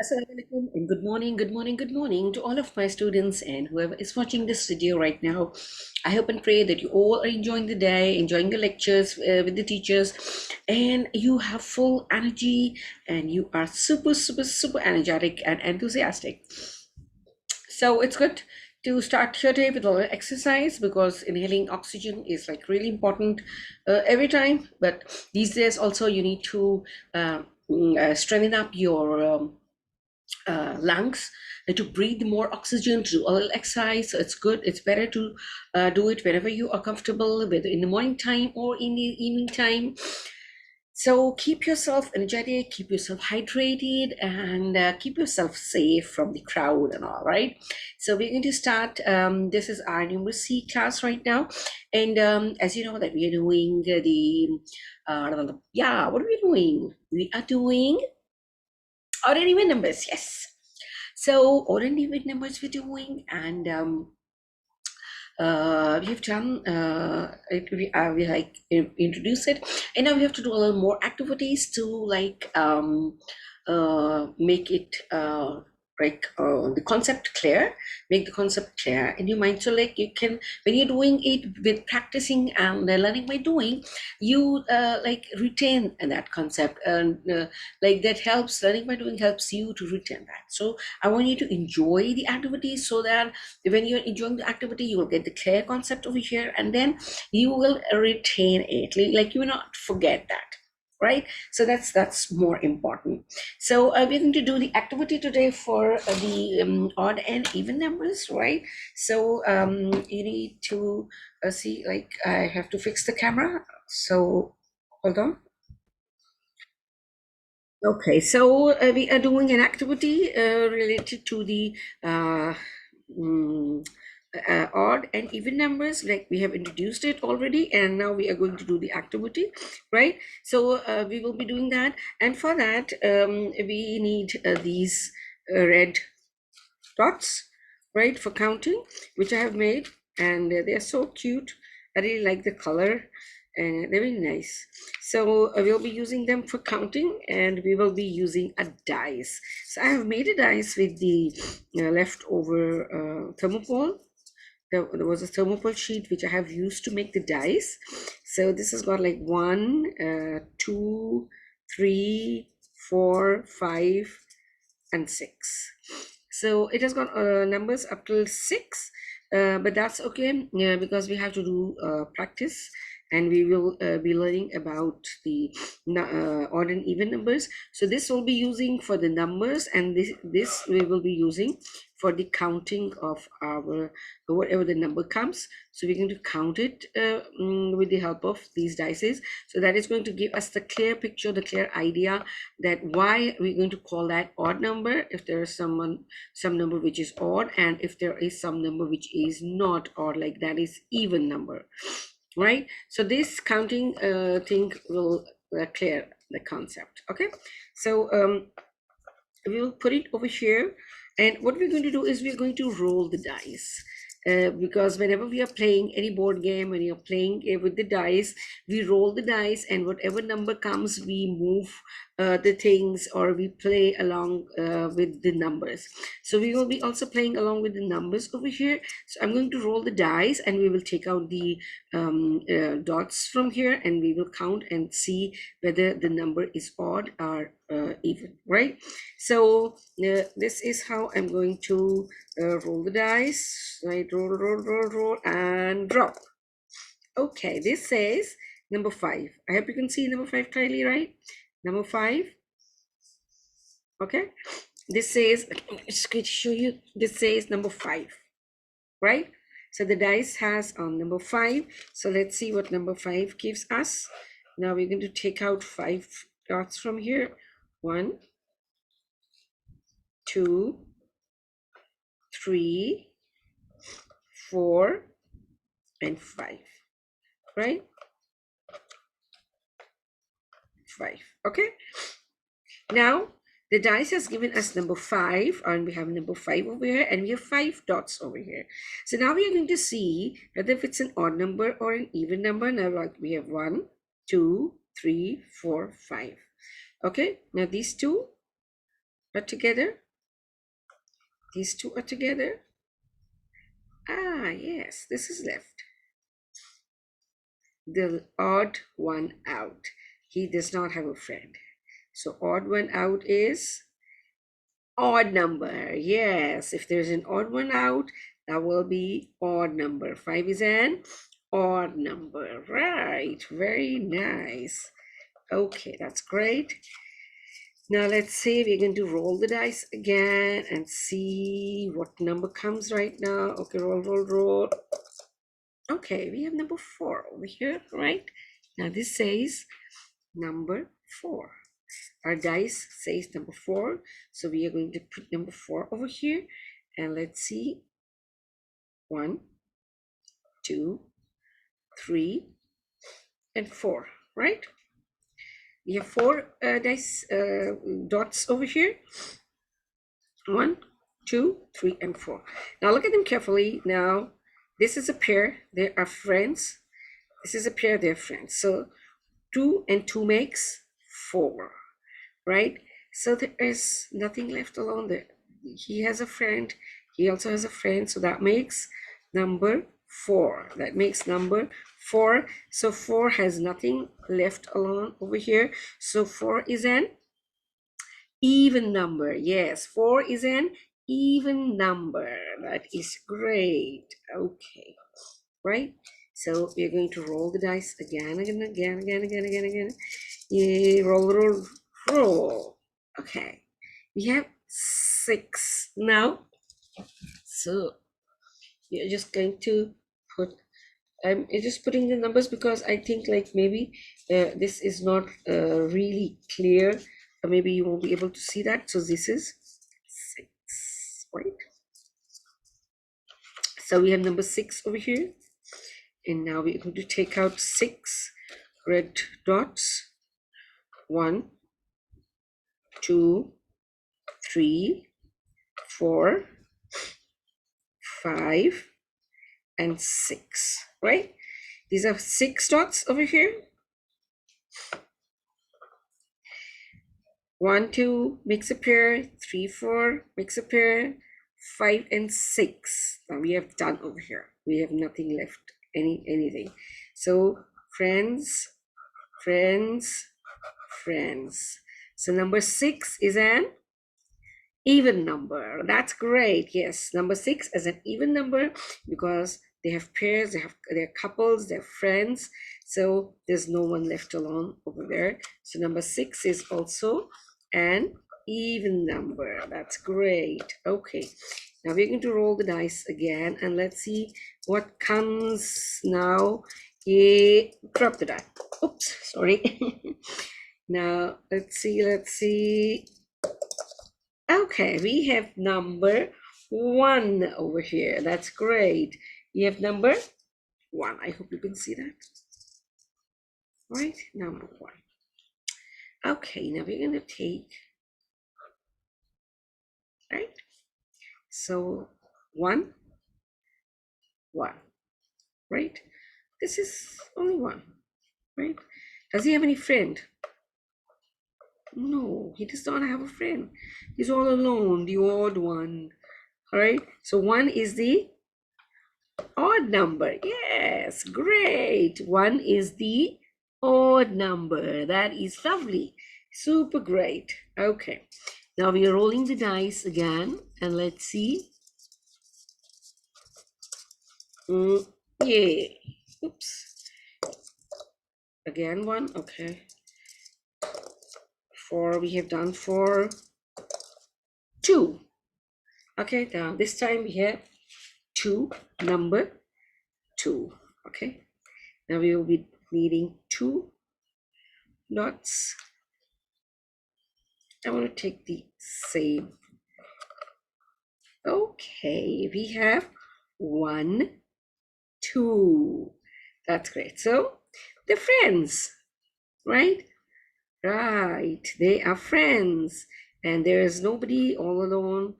Assalamualaikum and good morning to all of my students and whoever is watching this video right now. I hope and pray that you all are enjoying the day, enjoying the lectures with the teachers, and you have full energy and you are super energetic and enthusiastic. So it's good to start your day with a little exercise because inhaling oxygen is like really important every time. But these days also you need to strengthen up your lungs to breathe more oxygen, to do a little exercise. So it's good, it's better to do it whenever you are comfortable, whether in the morning time or in the evening time. So keep yourself energetic, keep yourself hydrated, and keep yourself safe from the crowd and all right. So we're going to start. This is our numeracy class right now, and as you know that we are doing yeah, what are we doing? We are doing odd and even numbers, yes. So odd and even numbers we're doing, and we've done we like introduce it, and now we have to do a little more activities to like make it the concept clear, make the concept clear in your mind. So like you can, when you're doing it with practicing and learning by doing, you like retain that concept, and like that helps, learning by doing helps you to retain that. So I want you to enjoy the activity so that when you're enjoying the activity, you will get the clear concept over here, and then you will retain it, like you will not forget that, right? So that's more important. So we're going to do the activity today for the odd and even numbers, right? So you need to see, like I have to fix the camera, so hold on. Okay, so we are doing an activity related to the mm, odd and even numbers. Like we have introduced it already, and now we are going to do the activity, right? So we will be doing that, and for that we need these red dots, right, for counting, which I have made, and they are so cute. I really like the color, and they're really nice. So we'll be using them for counting, and we will be using a dice. So I have made a dice with the leftover thermoplastic. There was a thermoplastic sheet which I have used to make the dice. So this has got like 1, 2, 3, 4, 5, and 6. So it has got numbers up till 6, but that's okay, yeah, because we have to do practice, and we will be learning about the odd and even numbers. So this will be using for the numbers, and this we will be using for the counting of our whatever the number comes. So we're going to count it with the help of these dices. So that is going to give us the clear picture, the clear idea that why we're going to call that odd number if there is some number which is odd, and if there is some number which is not odd, like that is even number, right? So this counting thing will clear the concept. Okay, so we will put it over here, and what we're going to do is we're going to roll the dice, because whenever we are playing any board game, when you're playing with the dice, we roll the dice, and whatever number comes, we move the things, or we play along with the numbers. So we will be also playing along with the numbers over here. So I'm going to roll the dice, and we will take out the dots from here, and we will count and see whether the number is odd or even, right? So this is how I'm going to roll the dice, right? Roll, and drop. Okay, this says number 5. I hope you can see number 5 clearly, right? Number 5. Okay, this says, it's going to show you, this says number 5, right? So the dice has on number 5. So let's see what number 5 gives us. Now we're going to take out 5 dots from here. 1, 2, 3, 4, and 5, right? 5. Okay, now the dice has given us number 5, and we have number 5 over here, and we have 5 dots over here. So now we are going to see whether if it's an odd number or an even number. Now like we have 1, 2, 3, 4, 5. Okay, now these two are together. These two are together. Ah, yes, this is left. The odd one out. He does not have a friend. So odd one out is odd number. Yes, if there's an odd one out, that will be odd number. 5 is an odd number. Right, very nice. Okay, that's great. Now let's see, we're going to roll the dice again and see what number comes right now. Okay, roll, roll, roll. Okay, we have number 4 over here, right? Now this says number 4. Our dice says number 4, so we are going to put number 4 over here, and let's see. 1, 2, 3, and 4, right? We have 4 dice dots over here. 1, 2, 3, and 4. Now look at them carefully. Now this is a pair, they are friends. This is a pair, they're friends. So 2 and 2 makes 4, right? So there is nothing left alone there. He has a friend, he also has a friend, so that makes number 4. That makes number 4. So 4 has nothing left alone over here. So 4 is an even number. Yes, 4 is an even number. That is great. Okay, right? So we're going to roll the dice again. Yeah, roll, roll, roll. Okay, we have 6 now. So we're just going to put, I'm just putting the numbers because I think like maybe this is not really clear, or maybe you won't be able to see that. So this is 6, right? So we have number 6 over here, and now we're going to take out 6 red dots. 1, 2, 3, 4, 5, and 6, right? These are 6 dots over here. 1, 2 makes a pair, 3, 4 makes a pair, 5 and 6. Now we have done over here. We have nothing left, anything. So friends, friends, friends. So number 6 is an even number. That's great. Yes, number 6 is an even number because they have pairs, they're couples, they're friends. So there's no one left alone over there. So number 6 is also an even number. That's great. Okay, now we're going to roll the dice again and let's see what comes now. Drop the die. Oops, sorry. Now let's see. Okay, we have number 1 over here. That's great. We have number 1. I hope you can see that. Right, number 1. Okay, now we're going to take, right? So 1, 1, right? This is only 1, right? Does he have any friend? No, he does not have a friend. He's all alone, the odd one. All right, so 1 is the odd number. Yes, great. 1 is the odd number. That is lovely. Super great. Okay, now we are rolling the dice again and let's see. Yay. Oops. Again 1. Okay. 4. We have done 4. 2. Okay, now this time we have 2, number 2. Okay, now we will be needing 2 dots. I want to take the same. Okay, we have 1, 2. That's great. So they're friends, right? Right, they are friends, and there is nobody all alone.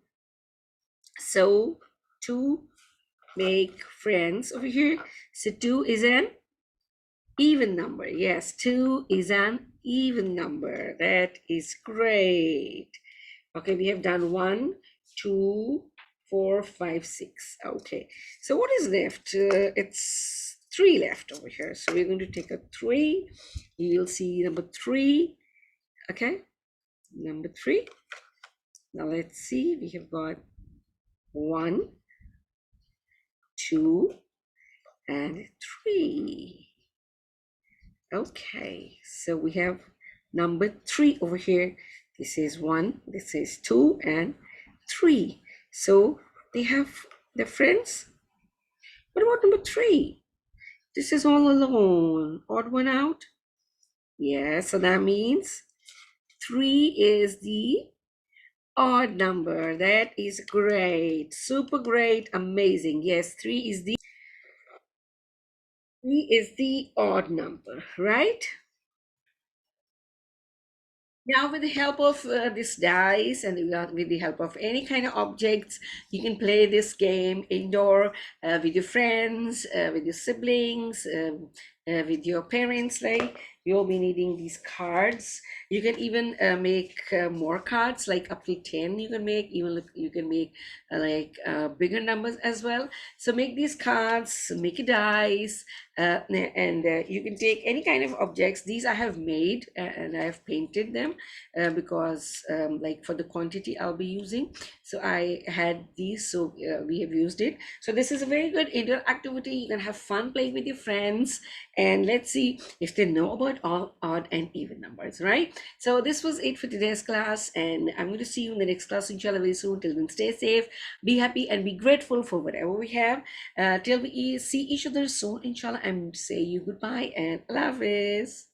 So 2 make friends over here. So 2 is an even number. Yes, 2 is an even number. That is great. Okay, we have done 1, 2, 4, 5, 6. Okay, so what is left? It's 3 left over here. So we're going to take a 3. You'll see number 3. Okay, number 3. Now let's see. We have got 1, 2, and 3. Okay, so we have number 3 over here. This is 1, this is 2, and 3. So they have their friends. What about number 3? This is all alone. Odd one out? Yeah, so that means 3 is the odd number. That is great. Super great. Amazing. Yes, 3 is the odd number, right? Now, with the help of this dice and with the help of any kind of objects, you can play this game indoor with your friends, with your siblings, with your parents. Like you'll be needing these cards. You can even make more cards, like up to 10. You can make even you can make bigger numbers as well. So make these cards, make a dice, and you can take any kind of objects. These I have made and I have painted them because like for the quantity I'll be using, so I had these, so we have used it. So this is a very good indoor activity. You can have fun playing with your friends, and let's see if they know about all odd and even numbers, right? So this was it for today's class, and I'm going to see you in the next class inshallah very soon. Till then, stay safe, be happy, and be grateful for whatever we have. Till we see each other soon inshallah, I'm say you goodbye and Allah Hafiz.